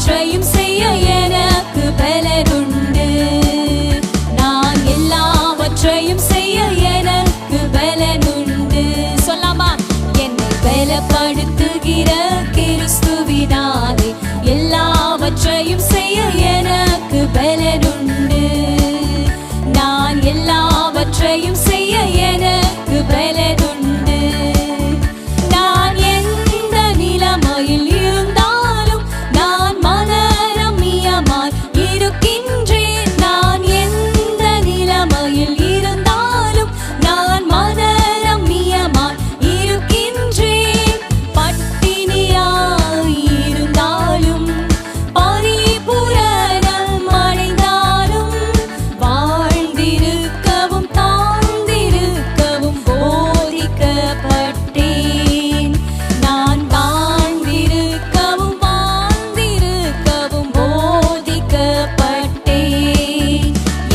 எல்லாவற்றையும் செய்ய எனக்கு பலனுண்டு. நான் எல்லாவற்றையும் செய்ய எனக்கு பலனுண்டு. சொல்லாமா? என்னை பலப்படுத்துகிற கிறிஸ்துவினாலே எல்லாவற்றையும் செய்ய எனக்கு பலனுண்டு. நான் எல்லாவற்றையும் செய்ய எனக்கு பலனுண்டு. நான் எந்த நிலைமையில் இருந்தாலும் நான் மனரம்மியமாய் இருக்கின்றேன். நான் எந்த நிலைமையில் இருந்தாலும் நான் மனரம்மியமாய் இருக்கின்றேன். பட்டினியாய் இருந்தாலும் பரிபூரணம் அடைந்தாலும் வாழ்ந்திருக்கவும் தாழ்ந்திருக்கவும் போதிக்கப்பட்டேன். நான் வாழ்ந்திருக்கவும் வாழ்ந்திருக்கவும் போதிக்கப்பட்டேன்.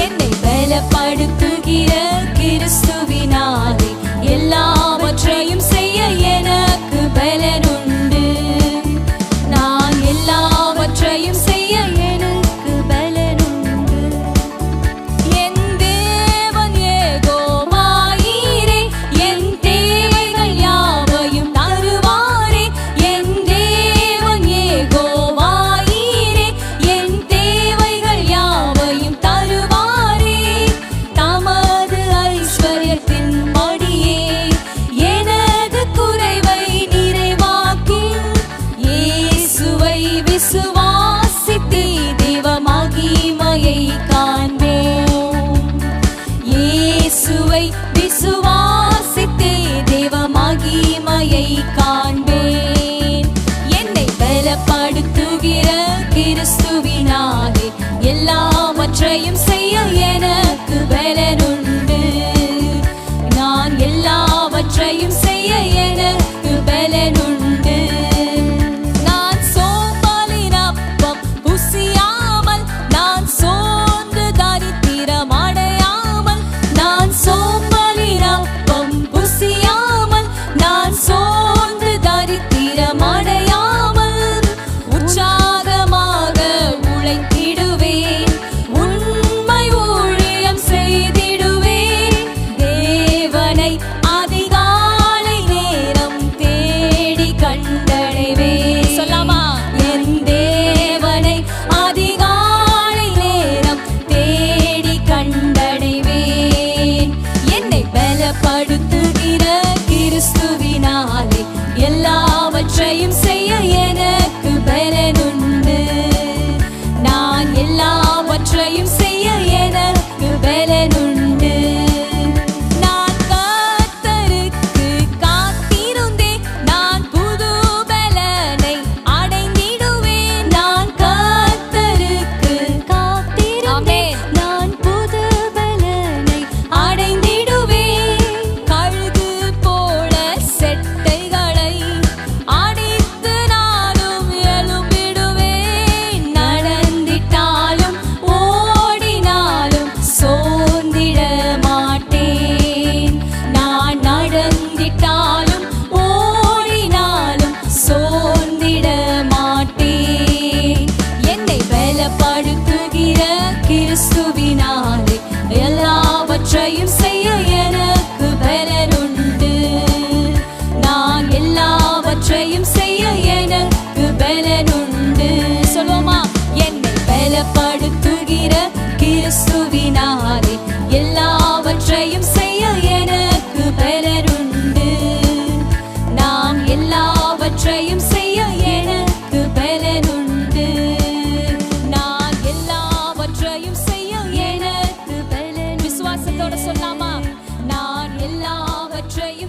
என்னை பலப்படுத்துகிற கிறிஸ்துவினாலே எல்லாவற்றையும் செய்ய எனக்கு பலனுண்டு. நான் எல்லாவற்றையும் செய்ய எனக்கு பலனுண்டு. என் தேவன் யெகோவாயீரே, என் தேவைகள் யாவையும் தருவாரே. என் தேவன் யெகோவாயீரே, என் தேவைகள் யாவையும் தருவாரே. தமது ஐஸ்வர்யத்தின் படியே எனது குறைவை நிறைவாக்கும். இயேசுவை விசுவாசித்தே தேவ மகிமையை காண்போம். இயேசுவை விசுவாசித்தே தேவ மகிமையை காண்பேன். என்னை பலப்படுத்துகிற கிறிஸ்துவினாலே எல்லாவற்றையும் செய்ய எனக்கு பலனுண்டு. நான் எல்லாவற்றையும் செய்ய எனக்கு பலனுண்டு. நான் சோம்பலின் அப்பம் புசியாமல், நான் சோர்ந்து தரித்திரம் அடையாமல், நான் சோம்பலின் அப்பம் புசியாமல், நான் சோர்ந்து தரித்திரம் அடையாமல் உற்சாகமாக உழைத்திடுவேன். உண்மை ஊழியம் செய்திடுவேன். தேவனை அதிகாலை நேரம் தேடி கண்டடைவேன். சொல்லாமா? என் தேவனை அதிகாலை நேரம் தேடி கண்டடைவேன். என்னை பலப்படுத்துகிற கிறிஸ்துவினாலே எல்லாவற்றையும் செய்ய எனக்கு பலனுண்டு. நான் எல்லாவற்றையும் செய்ய எனக்கு பலனுண்டு. நான் கர்த்தருக்கு காத்திருந்தேன். நான் புது பலனை அடைந்திடுவேன். நான் கர்த்தருக்கு காத்திருந்தேன். நான் புது பலனை அடைந்திடுவேன். கழுகு போல செட்டைகளை அடித்து நானும் எழும்பிடுவேன். நடந்திட்டாலும் ஓடினாலும் சோர்ந்திட மாட்டேன். நான் நடந்திட்டாலும் ஓடினாலும் சோர்ந்திட மாட்டேன். என்னை பலப்படுத்துகிற கிறிஸ்துவினாலே எல்லாவற்றையும் செய்ய எனக்கு பலனுண்டு. நான் எல்லாவற்றையும் செய்ய எனக்கு பலனுண்டு. சொல்லுவோமா? என்னை பலப்படுத்துகிற கிறிஸ்துவினாலே எல்லாவற்றையும் செய்ய எனக்கு பலனுண்டு. நாம் எல்லாவற்றையும் செய்ய எனக்கு பலனுண்டு. நான் எல்லாவற்றையும் செய்ய எனக்கு பலன். விசுவாசத்தோட சொல்லாமா? நான் எல்லாவற்றையும்